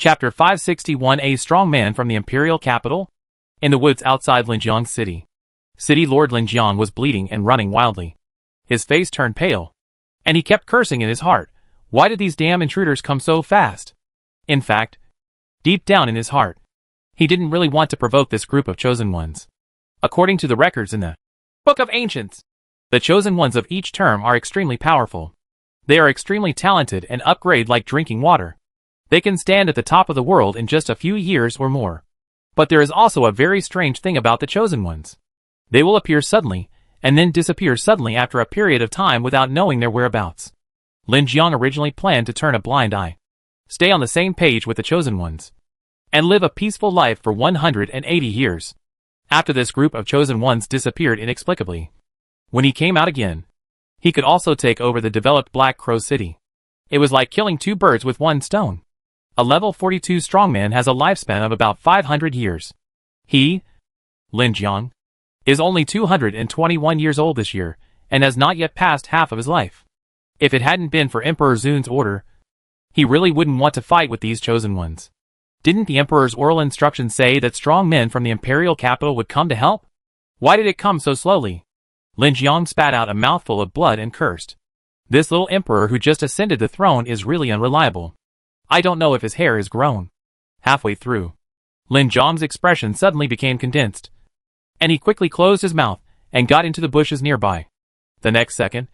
Chapter 561. A strong man from the imperial capital? In the woods outside Lyong City. City Lord Lyong was bleeding and running wildly. His face turned pale. And he kept cursing in his heart. Why did these damn intruders come so fast? In fact, deep down in his heart, he didn't really want to provoke this group of chosen ones. According to the records in the Book of Ancients, the chosen ones of each term are extremely powerful. They are extremely talented and upgrade like drinking water. They can stand at the top of the world in just a few years or more. But there is also a very strange thing about the chosen ones. They will appear suddenly, and then disappear suddenly after a period of time without knowing their whereabouts. Lyong originally planned to turn a blind eye, stay on the same page with the chosen ones, and live a peaceful life for 180 years. After this group of chosen ones disappeared inexplicably, when he came out again, he could also take over the developed Black Crow City. It was like killing two birds with one stone. A level 42 strongman has a lifespan of about 500 years. He, Lyong, is only 221 years old this year, and has not yet passed half of his life. If it hadn't been for Emperor Zun's order, he really wouldn't want to fight with these chosen ones. Didn't the Emperor's oral instructions say that strong men from the imperial capital would come to help? Why did it come so slowly? Lyong spat out a mouthful of blood and cursed. This little emperor who just ascended the throne is really unreliable. I don't know if his hair is grown. Halfway through, Lyong's expression suddenly became condensed, and he quickly closed his mouth and got into the bushes nearby. The next second,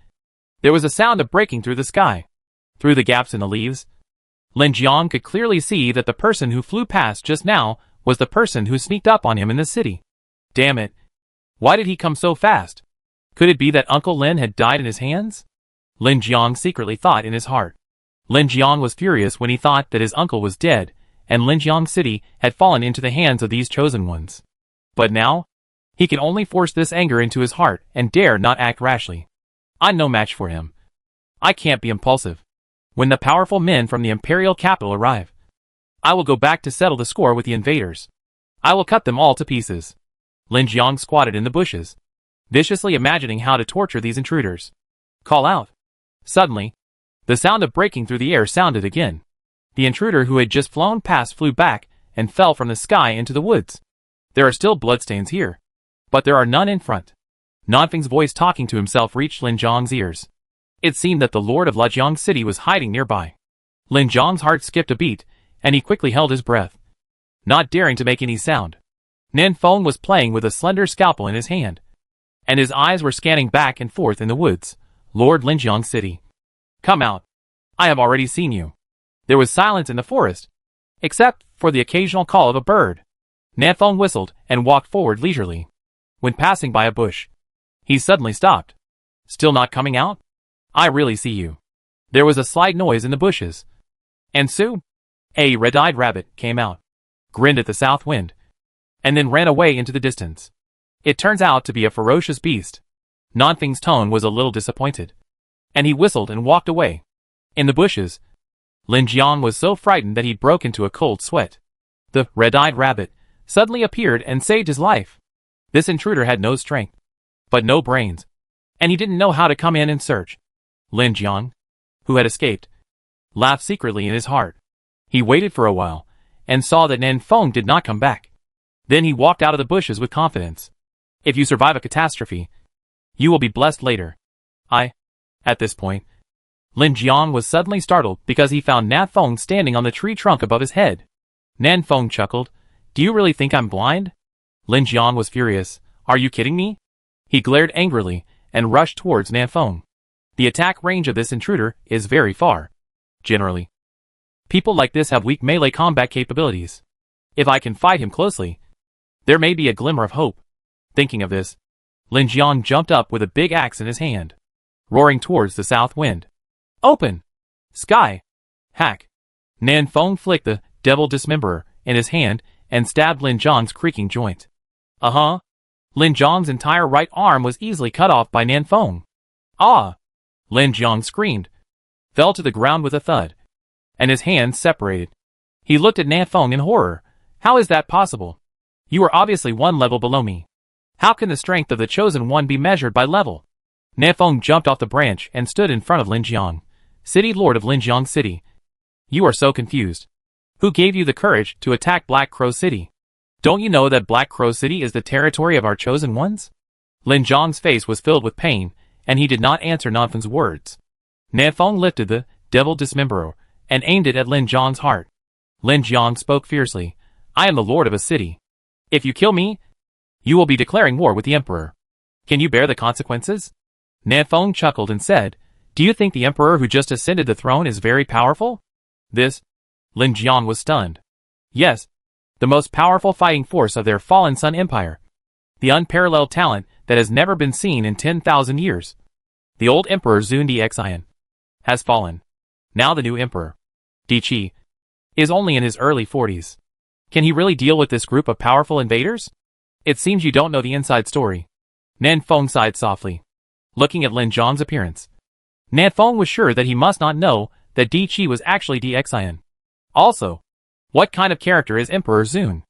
there was a sound of breaking through the sky. Through the gaps in the leaves, Lyong could clearly see that the person who flew past just now was the person who sneaked up on him in the city. Damn it. Why did he come so fast? Could it be that Uncle Lin had died in his hands? Lyong secretly thought in his heart. Lyong was furious when he thought that his uncle was dead, and Lyong City had fallen into the hands of these chosen ones. But now, he can only force this anger into his heart and dare not act rashly. I'm no match for him. I can't be impulsive. When the powerful men from the imperial capital arrive, I will go back to settle the score with the invaders. I will cut them all to pieces. Lyong squatted in the bushes, viciously imagining how to torture these intruders. Call out. Suddenly, the sound of breaking through the air sounded again. The intruder who had just flown past flew back and fell from the sky into the woods. There are still bloodstains here, but there are none in front. Nanfeng's voice talking to himself reached Lyong's ears. It seemed that the Lord of Lyong City was hiding nearby. Lyong's heart skipped a beat, and he quickly held his breath, not daring to make any sound. Nanfeng was playing with a slender scalpel in his hand, and his eyes were scanning back and forth in the woods. Lord Lyong City. Come out. I have already seen you. There was silence in the forest, except for the occasional call of a bird. Nanfeng whistled and walked forward leisurely. When passing by a bush, he suddenly stopped. Still not coming out? I really see you. There was a slight noise in the bushes, and soon, a red-eyed rabbit came out, grinned at the south wind, and then ran away into the distance. It turns out to be a ferocious beast. Nanfeng's tone was a little disappointed, and he whistled and walked away. In the bushes, Lyong was so frightened that he broke into a cold sweat. The red-eyed rabbit suddenly appeared and saved his life. This intruder had no strength, but no brains, and he didn't know how to come in and search. Lyong, who had escaped, laughed secretly in his heart. He waited for a while, and saw that Nanfeng did not come back. Then he walked out of the bushes with confidence. If you survive a catastrophe, you will be blessed later. At this point, Lyong was suddenly startled because he found Nanfeng standing on the tree trunk above his head. Nanfeng chuckled. Do you really think I'm blind? Lyong was furious. Are you kidding me? He glared angrily and rushed towards Nanfeng. The attack range of this intruder is very far. Generally, people like this have weak melee combat capabilities. If I can fight him closely, there may be a glimmer of hope. Thinking of this, Lyong jumped up with a big axe in his hand, roaring towards the south wind. Open! Sky! Hack! Nanfeng flicked the devil dismemberer in his hand and stabbed Lyong's creaking joint. Lyong's entire right arm was easily cut off by Nanfeng. Ah! Lyong screamed, fell to the ground with a thud, and his hands separated. He looked at Nanfeng in horror. How is that possible? You are obviously one level below me. How can the strength of the chosen one be measured by level? Nanfeng jumped off the branch and stood in front of Lyong. City Lord of Lyong City. You are so confused. Who gave you the courage to attack Black Crow City? Don't you know that Black Crow City is the territory of our chosen ones? Lin Jiang's face was filled with pain, and he did not answer Nanfeng's words. Nanfeng lifted the devil dismemberer and aimed it at Lin Jiang's heart. Lin Jiang spoke fiercely. I am the lord of a city. If you kill me, you will be declaring war with the emperor. Can you bear the consequences? Nanfeng chuckled and said, do you think the emperor who just ascended the throne is very powerful? This? Lin Jiang was stunned. Yes, the most powerful fighting force of their fallen Sun Empire. The unparalleled talent that has never been seen in 10,000 years. The old emperor Zun Dixian has fallen. Now the new emperor, Di Qi, is only in his early 40s. Can he really deal with this group of powerful invaders? It seems you don't know the inside story. Nanfeng sighed softly, looking at Lin Jiang's appearance. Nanfeng was sure that he must not know that Di Qi was actually Dixian. Also, what kind of character is Emperor Zun?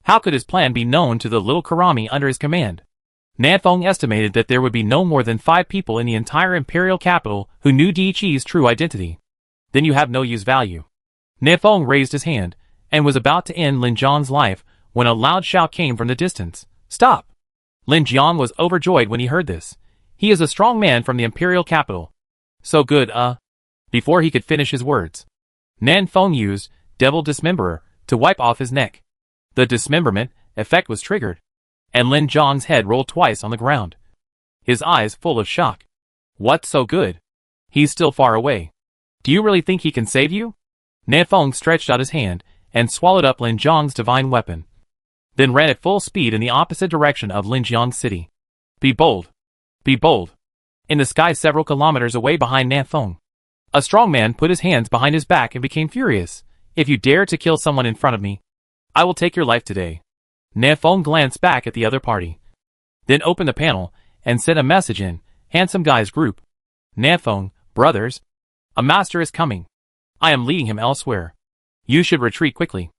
How could his plan be known to the little Karami under his command? Nanfeng estimated that there would be no more than 5 people in the entire imperial capital who knew Di Qi's true identity. Then you have no use value. Nanfeng raised his hand and was about to end Lin Jiang's life when a loud shout came from the distance. Stop! Lin Jiang was overjoyed when he heard this. He is a strong man from the imperial capital. So good, Before he could finish his words, Nanfeng used Devil Dismemberer to wipe off his neck. The dismemberment effect was triggered, and Lin Jiang's head rolled twice on the ground, his eyes full of shock. What's so good? He's still far away. Do you really think he can save you? Nanfeng stretched out his hand and swallowed up Lin Jiang's divine weapon, then ran at full speed in the opposite direction of Lyong City. Be bold. Be bold. In the sky several kilometers away behind Nanfeng, a strong man put his hands behind his back and became furious. If you dare to kill someone in front of me, I will take your life today. Nanfeng glanced back at the other party, then opened the panel and sent a message in, Handsome Guy's group. Nanfeng, brothers, a master is coming. I am leading him elsewhere. You should retreat quickly.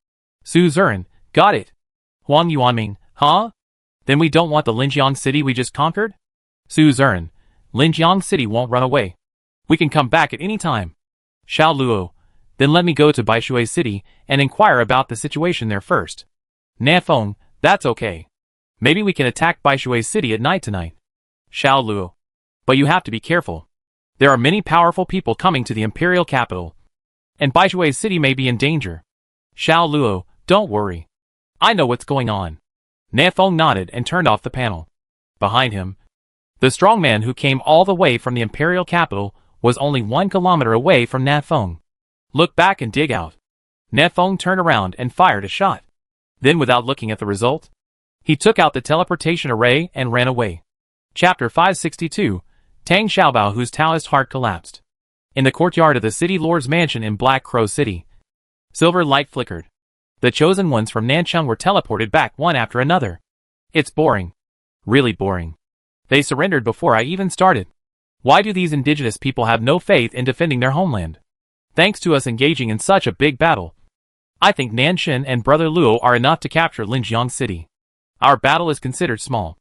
Su Zuran, got it. Huang Yuanming, huh? Then we don't want the Lyong City we just conquered? Su Zuran, Lyong City won't run away. We can come back at any time. Xiao Luo, then let me go to Bishu City and inquire about the situation there first. Nanfeng, that's okay. Maybe we can attack Bishu City at night tonight. Xiao Luo, but you have to be careful. There are many powerful people coming to the imperial capital, and Bishu City may be in danger. Xiao Luo, don't worry. I know what's going on. Nanfeng nodded and turned off the panel. Behind him, the strong man who came all the way from the imperial capital was only 1 kilometer away from Nanfeng. Look back and dig out. Nanfeng turned around and fired a shot. Then without looking at the result, he took out the teleportation array and ran away. Chapter 562, Tang Xiaobao whose Taoist heart collapsed. In the courtyard of the city lord's mansion in Black Crow City, silver light flickered. The chosen ones from Nancheng were teleported back one after another. It's boring. Really boring. They surrendered before I even started. Why do these indigenous people have no faith in defending their homeland? Thanks to us engaging in such a big battle, I think Nanshin and Brother Luo are enough to capture Lyong City. Our battle is considered small.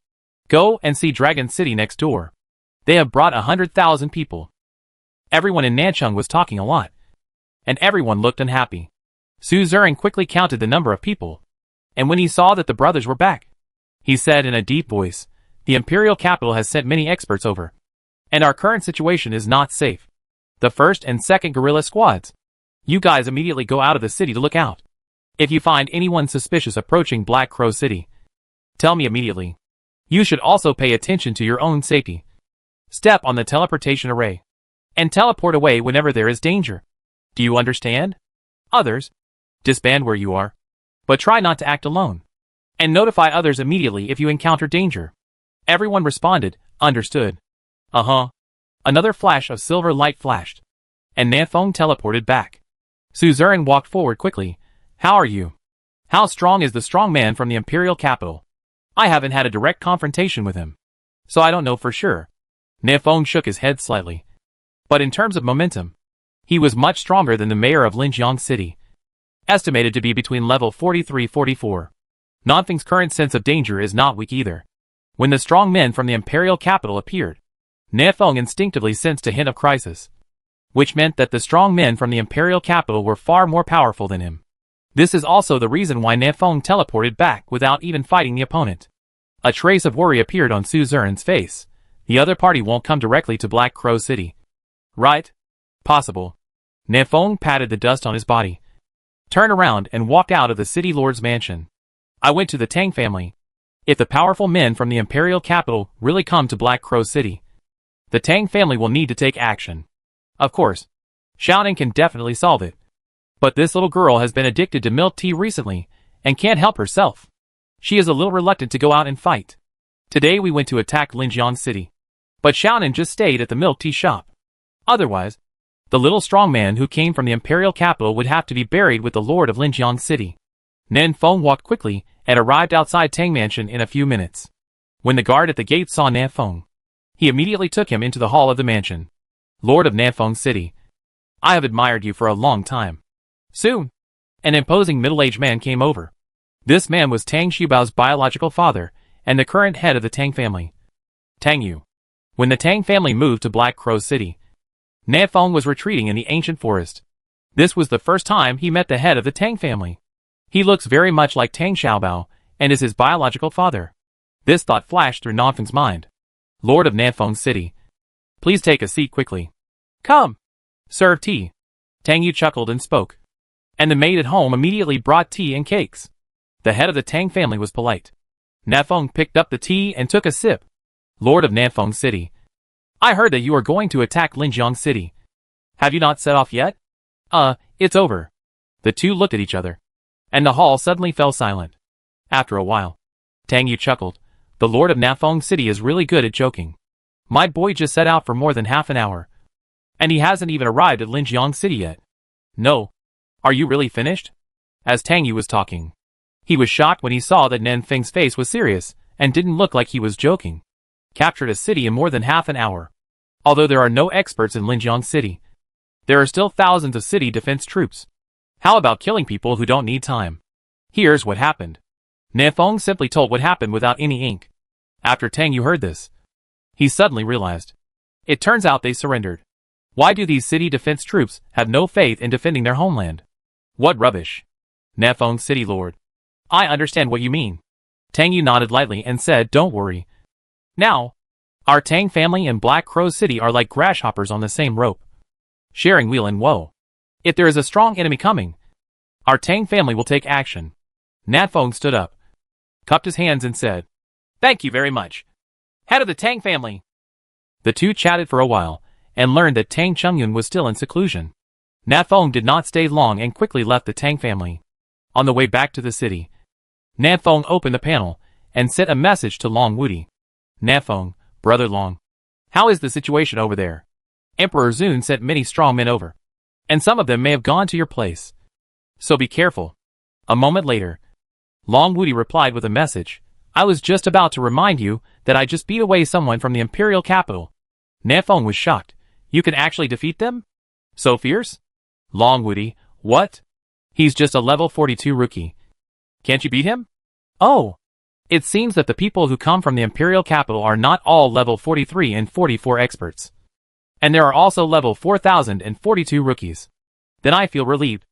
Go and see Dragon City next door. They have brought 100,000 people. Everyone in Nancheng was talking a lot, and everyone looked unhappy. Su Zuran quickly counted the number of people, and when he saw that the brothers were back, he said in a deep voice, the imperial capital has sent many experts over, and our current situation is not safe. The first and second guerrilla squads. You guys immediately go out of the city to look out. If you find anyone suspicious approaching Black Crow City, tell me immediately. You should also pay attention to your own safety. Step on the teleportation array, and teleport away whenever there is danger. Do you understand? Others, disband where you are, but try not to act alone, and notify others immediately if you encounter danger. Everyone responded, understood. Another flash of silver light flashed, and Nanfeng teleported back. Su Zuran walked forward quickly. How are you? How strong is the strong man from the imperial capital? I haven't had a direct confrontation with him, so I don't know for sure. Nanfeng shook his head slightly. But in terms of momentum, he was much stronger than the mayor of Lyong City, estimated to be between level 43-44. Nanfeng's current sense of danger is not weak either. When the strong men from the imperial capital appeared, Nanfeng instinctively sensed a hint of crisis, which meant that the strong men from the imperial capital were far more powerful than him. This is also the reason why Nefeng teleported back without even fighting the opponent. A trace of worry appeared on Su Zern's face. The other party won't come directly to Black Crow City. Right? Possible. Nefeng patted the dust on his body, turned around and walked out of the city lord's mansion. I went to the Tang family. If the powerful men from the imperial capital really come to Black Crow City, the Tang family will need to take action. Of course, Xiaoning can definitely solve it. But this little girl has been addicted to milk tea recently and can't help herself. She is a little reluctant to go out and fight. Today we went to attack Lyong City, but Xiaoning just stayed at the milk tea shop. Otherwise, the little strong man who came from the imperial capital would have to be buried with the lord of Lyong City. Nefeng walked quickly and arrived outside Tang Mansion in a few minutes. When the guard at the gate saw Nefeng, he immediately took him into the hall of the mansion. Lord of Lyong City, I have admired you for a long time. Soon, an imposing middle-aged man came over. This man was Tang Xubao's biological father and the current head of the Tang family. Tang Yu. When the Tang family moved to Black Crow City, Nefeng was retreating in the ancient forest. This was the first time he met the head of the Tang family. He looks very much like Tang Xiaobao and is his biological father. This thought flashed through Nefeng's mind. Lord of Lyong City, please take a seat quickly. Come. Serve tea. Tang Yu chuckled and spoke. And the maid at home immediately brought tea and cakes. The head of the Tang family was polite. Nefeng picked up the tea and took a sip. Lord of Lyong City, I heard that you are going to attack Lyong City. Have you not set off yet? It's over. The two looked at each other, and the hall suddenly fell silent. After a while, Tang Yu chuckled. The Lord of Lyong City is really good at joking. My boy just set out for more than half an hour, and he hasn't even arrived at Lyong City yet. No. Are you really finished? As Tang Yu was talking, he was shocked when he saw that Nefeng's face was serious and didn't look like he was joking. Captured a city in more than half an hour. Although there are no experts in Lyong City, there are still thousands of city defense troops. How about killing people who don't need time? Here's what happened. Nefeng simply told what happened without any ink. After Tang Yu heard this, he suddenly realized. It turns out they surrendered. Why do these city defense troops have no faith in defending their homeland? What rubbish. Nefeng City Lord, I understand what you mean. Tang Yu nodded lightly and said, don't worry. Now, our Tang family and Black Crow City are like grasshoppers on the same rope, sharing weal and woe. If there is a strong enemy coming, our Tang family will take action. Nefeng stood up, cupped his hands and said, thank you very much, head of the Tang family. The two chatted for a while, and learned that Tang Chengyun was still in seclusion. Nefeng did not stay long and quickly left the Tang family. On the way back to the city, Nefeng opened the panel and sent a message to Long Wudi. Nefeng, Brother Long, how is the situation over there? Emperor Zun sent many strong men over, and some of them may have gone to your place. So be careful. A moment later, Long Wudi replied with a message. I was just about to remind you that I just beat away someone from the imperial capital. Nefeng was shocked. You can actually defeat them? So fierce? Long Wudi, what? He's just a level 42 rookie. Can't you beat him? Oh. It seems that the people who come from the imperial capital are not all level 43 and 44 experts. And there are also level 4042 rookies. Then I feel relieved.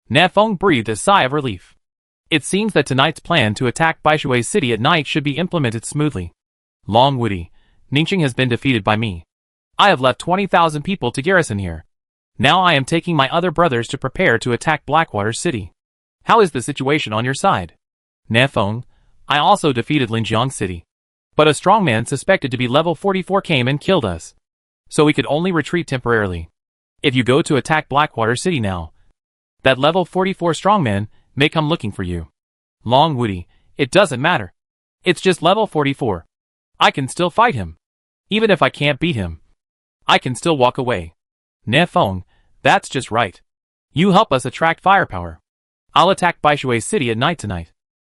Nefeng breathed a sigh of relief. It seems that tonight's plan to attack Bishu City at night should be implemented smoothly. Long Wudi, Ningqing has been defeated by me. I have left 20,000 people to garrison here. Now I am taking my other brothers to prepare to attack Blackwater City. How is the situation on your side? Nefeng, I also defeated Lyong City. But a strongman suspected to be level 44 came and killed us. So we could only retreat temporarily. If you go to attack Blackwater City now, that level 44 strongman may come looking for you. Long Wudi, it doesn't matter. It's just level 44. I can still fight him. Even if I can't beat him, I can still walk away. Nefeng, that's just right. You help us attract firepower. I'll attack Bishu City at night tonight.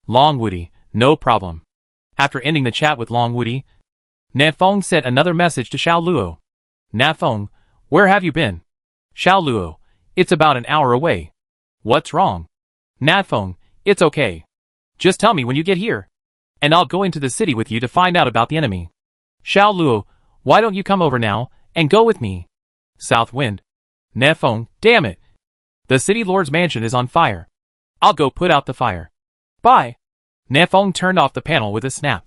Long Wudi, no problem. After ending the chat with Long Wudi, Nefeng sent another message to Xiao Luo. Nefeng, where have you been? Xiao Luo, it's about an hour away. What's wrong? Nefeng, it's okay. Just tell me when you get here, and I'll go into the city with you to find out about the enemy. Xiao Luo, why don't you come over now and go with me? South Wind. Nefeng, damn it. The city lord's mansion is on fire. I'll go put out the fire. Bye. Nefeng turned off the panel with a snap.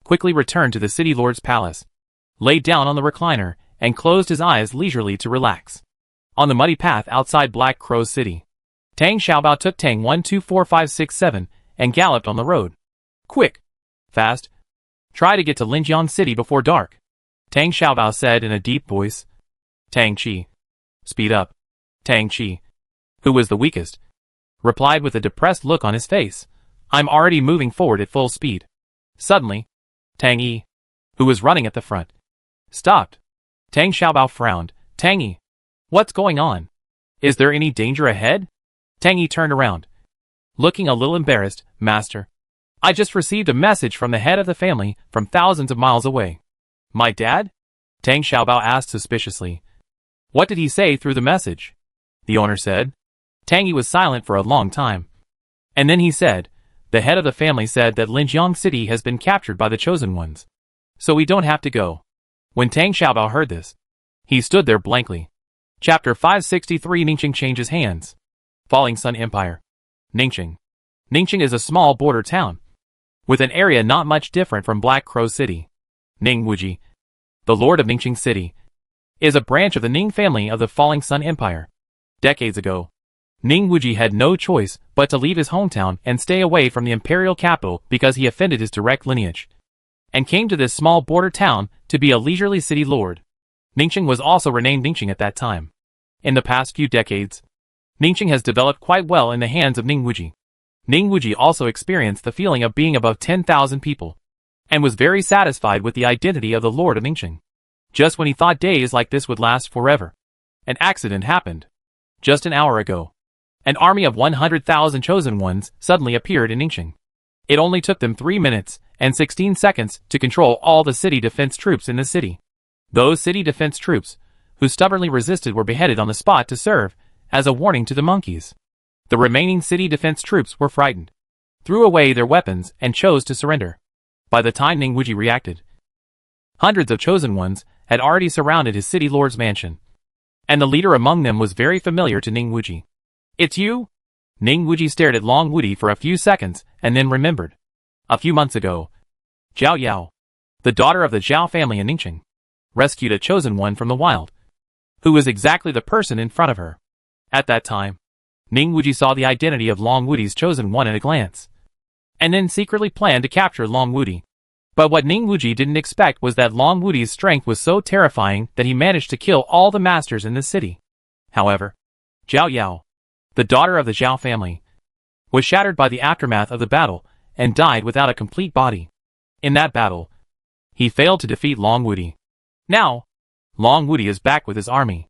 Quickly returned to the city lord's palace. Laid down on the recliner, and closed his eyes leisurely to relax. On the muddy path outside Black Crow's city, Tang Xiaobao took Tang 124567 and galloped on the road. Quick. Fast. Try to get to Lyong City before dark. Tang Xiaobao said in a deep voice. Tang Qi. Speed up. Tang Qi, who was the weakest, replied with a depressed look on his face. I'm already moving forward at full speed. Suddenly, Tang Yi, who was running at the front, stopped. Tang Xiaobao frowned. Tang Yi, what's going on? Is there any danger ahead? Tang Yi turned around, looking a little embarrassed. Master, I just received a message from the head of the family from thousands of miles away. My dad? Tang Xiaobao asked suspiciously. What did he say through the message? The owner said. Tang Yi was silent for a long time. And then he said, the head of the family said that Lyong City has been captured by the chosen ones. So we don't have to go. When Tang Xiaobao heard this, he stood there blankly. Chapter 563. Ningqing changes hands. Falling Sun Empire. Ningqing. Ningqing is a small border town, with an area not much different from Black Crow City. Ning Wuji, the lord of Ningqing City, is a branch of the Ning family of the Falling Sun Empire. Decades ago, Ning Wuji had no choice but to leave his hometown and stay away from the imperial capital because he offended his direct lineage, and came to this small border town to be a leisurely city lord. Ningqing was also renamed Ningqing at that time. In the past few decades, Ningqing has developed quite well in the hands of Ning Wuji. Ning Wuji also experienced the feeling of being above 10,000 people, and was very satisfied with the identity of the lord of Ningqing. Just when he thought days like this would last forever, an accident happened. Just an hour ago, an army of 100,000 chosen ones suddenly appeared in Ningqing. It only took them 3 minutes and 16 seconds to control all the city defense troops in the city. Those city defense troops, who stubbornly resisted, were beheaded on the spot to serve as a warning to the monkeys. The remaining city defense troops were frightened, threw away their weapons, and chose to surrender. By the time Ning Wuji reacted, hundreds of chosen ones had already surrounded his city lord's mansion, and the leader among them was very familiar to Ning Wuji. It's you? Ning Wuji stared at Long Wuji for a few seconds and then remembered. A few months ago, Zhao Yao, the daughter of the Zhao family in Ningqing, rescued a chosen one from the wild, who was exactly the person in front of her. At that time, Ning Wuji saw the identity of Long Wuji's chosen one at a glance, and then secretly planned to capture Long Wuji. But what Ning Wuji didn't expect was that Long Wuji's strength was so terrifying that he managed to kill all the masters in the city. However, Zhao Yao, the daughter of the Zhao family, was shattered by the aftermath of the battle and died without a complete body. In that battle, he failed to defeat Long Wuji. Now, Long Wuji is back with his army.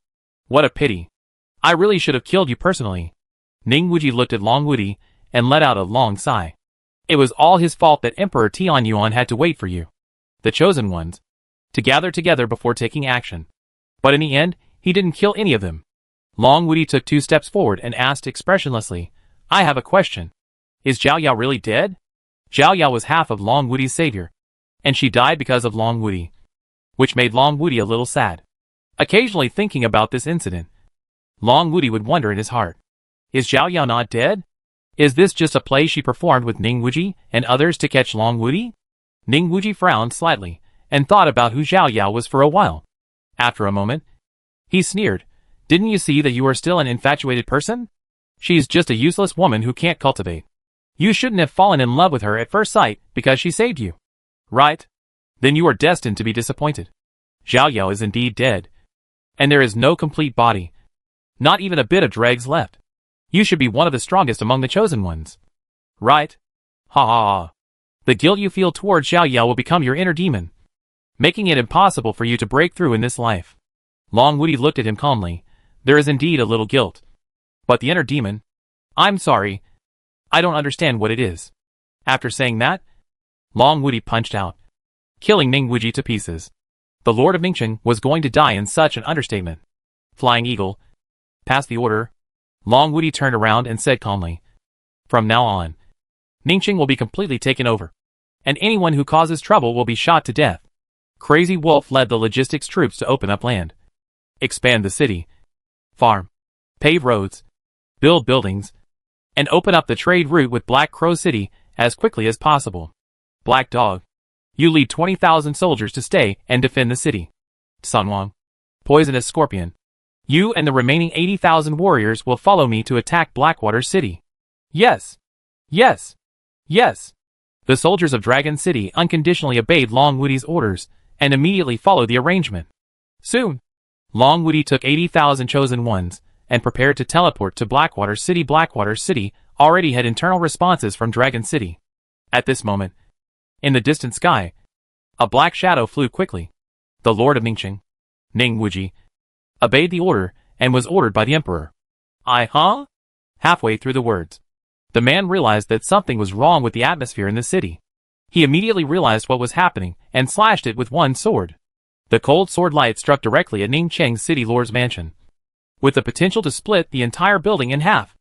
What a pity. I really should have killed you personally. Ning Wuji looked at Long Wuji and let out a long sigh. It was all his fault that Emperor Tianyuan had to wait for you, the chosen ones, to gather together before taking action. But in the end, he didn't kill any of them. Long Wuji took 2 steps forward and asked expressionlessly, I have a question. Is Zhao Yao really dead? Zhao Yao was half of Long Wuji's savior, and she died because of Long Wuji, which made Long Wuji a little sad. Occasionally thinking about this incident, Long Wuji would wonder in his heart, is Zhao Yao not dead? Is this just a play she performed with Ning Wuji and others to catch Long Wuji? Ning Wuji frowned slightly and thought about who Zhao Yao was for a while. After a moment, he sneered, didn't you see that you are still an infatuated person? She's just a useless woman who can't cultivate. You shouldn't have fallen in love with her at first sight because she saved you. Right? Then you are destined to be disappointed. Zhao Yao is indeed dead, and there is no complete body, not even a bit of dregs left. You should be one of the strongest among the chosen ones. Right? Ha ha ha. The guilt you feel towards Zhao Yao will become your inner demon, making it impossible for you to break through in this life. Long Wuji looked at him calmly. There is indeed a little guilt. But the inner demon? I'm sorry. I don't understand what it is. After saying that, Long Wuji punched out, killing Ning Wuji to pieces. The Lord of Ningqing was going to die in such an understatement. Flying Eagle, pass the order. Long Wuji turned around and said calmly, from now on, Ningqing will be completely taken over, and anyone who causes trouble will be shot to death. Crazy Wolf led the logistics troops to open up land, expand the city, farm, pave roads, build buildings, and open up the trade route with Black Crow City as quickly as possible. Black Dog, you lead 20,000 soldiers to stay and defend the city. Sunwang, Poisonous Scorpion, you and the remaining 80,000 warriors will follow me to attack Blackwater City. Yes. Yes. Yes. The soldiers of Dragon City unconditionally obeyed Long Woody's orders and immediately followed the arrangement. Soon, Long Woody took 80,000 chosen ones and prepared to teleport to Blackwater City. Blackwater City already had internal responses from Dragon City. At this moment, in the distant sky, a black shadow flew quickly. The Lord of Ningqing, Ning Wuji, obeyed the order and was ordered by the Emperor. Halfway through the words, the man realized that something was wrong with the atmosphere in the city. He immediately realized what was happening and slashed it with one sword. The cold sword light struck directly at Ningqiang's city lord's mansion, with the potential to split the entire building in half.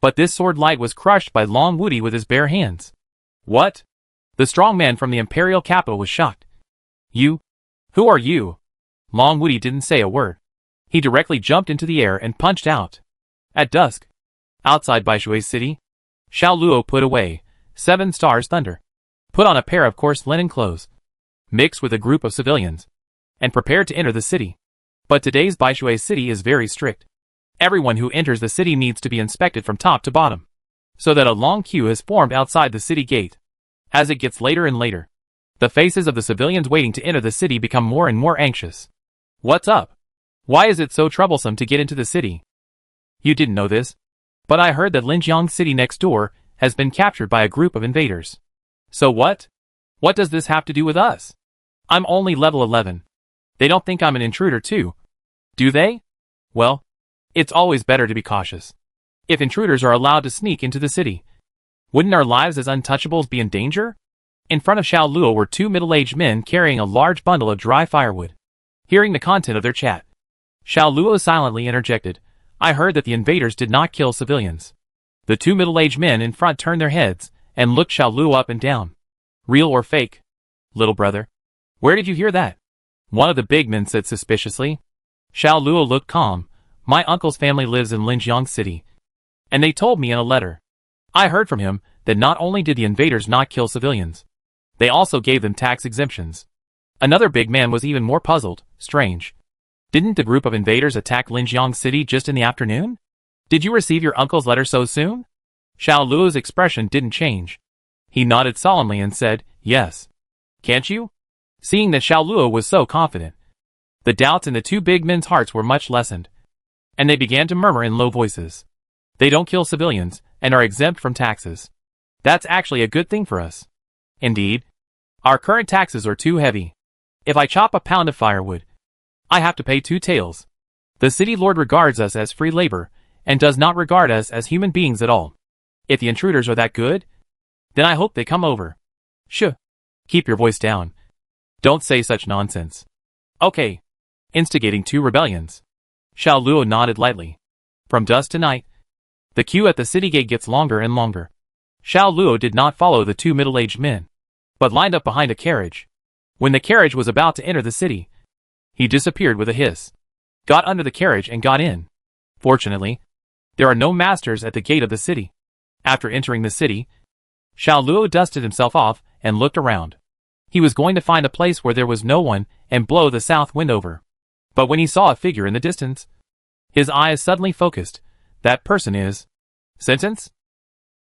But this sword light was crushed by Long Woody with his bare hands. What? The strong man from the imperial capital was shocked. You? Who are you? Long Woody didn't say a word. He directly jumped into the air and punched out. At dusk, outside Bishu City, Xiao Luo put away 7 stars thunder, put on a pair of coarse linen clothes, mixed with a group of civilians, and prepared to enter the city. But today's Bishu City is very strict. Everyone who enters the city needs to be inspected from top to bottom, so that a long queue has formed outside the city gate. As it gets later and later, the faces of the civilians waiting to enter the city become more and more anxious. What's up? Why is it so troublesome to get into the city? You didn't know this, but I heard that Lyong City next door has been captured by a group of invaders. So what? What does this have to do with us? I'm only level 11. They don't think I'm an intruder too, do they? Well, it's always better to be cautious. If intruders are allowed to sneak into the city, wouldn't our lives as untouchables be in danger? In front of Xiao Luo were 2 middle-aged men carrying a large bundle of dry firewood. Hearing the content of their chat, Xiao Luo silently interjected, I heard that the invaders did not kill civilians. The 2 middle-aged men in front turned their heads and looked Xiao Luo up and down. Real or fake? Little brother, where did you hear that? One of the big men said suspiciously. Xiao Luo looked calm. My uncle's family lives in Lyong City, and they told me in a letter. I heard from him that not only did the invaders not kill civilians, they also gave them tax exemptions. Another big man was even more puzzled. Strange. Didn't the group of invaders attack Lyong City just in the afternoon? Did you receive your uncle's letter so soon? Xiao Luo's expression didn't change. He nodded solemnly and said, yes. Can't you? Seeing that Xiao Luo was so confident, the doubts in the 2 big men's hearts were much lessened, and they began to murmur in low voices. They don't kill civilians and are exempt from taxes. That's actually a good thing for us. Indeed, our current taxes are too heavy. If I chop a pound of firewood, I have to pay 2 taels. The city lord regards us as free labor and does not regard us as human beings at all. If the intruders are that good, then I hope they come over. Shh. Keep your voice down. Don't say such nonsense. Okay. Instigating 2 rebellions. Xiao Luo nodded lightly. From dusk to night, the queue at the city gate gets longer and longer. Xiao Luo did not follow the 2 middle-aged men, but lined up behind a carriage. When the carriage was about to enter the city, he disappeared with a hiss, got under the carriage and got in. Fortunately, there are no masters at the gate of the city. After entering the city, Xiao Luo dusted himself off and looked around. He was going to find a place where there was no one and blow the south wind over. But when he saw a figure in the distance, his eyes suddenly focused. That person is... Sentence?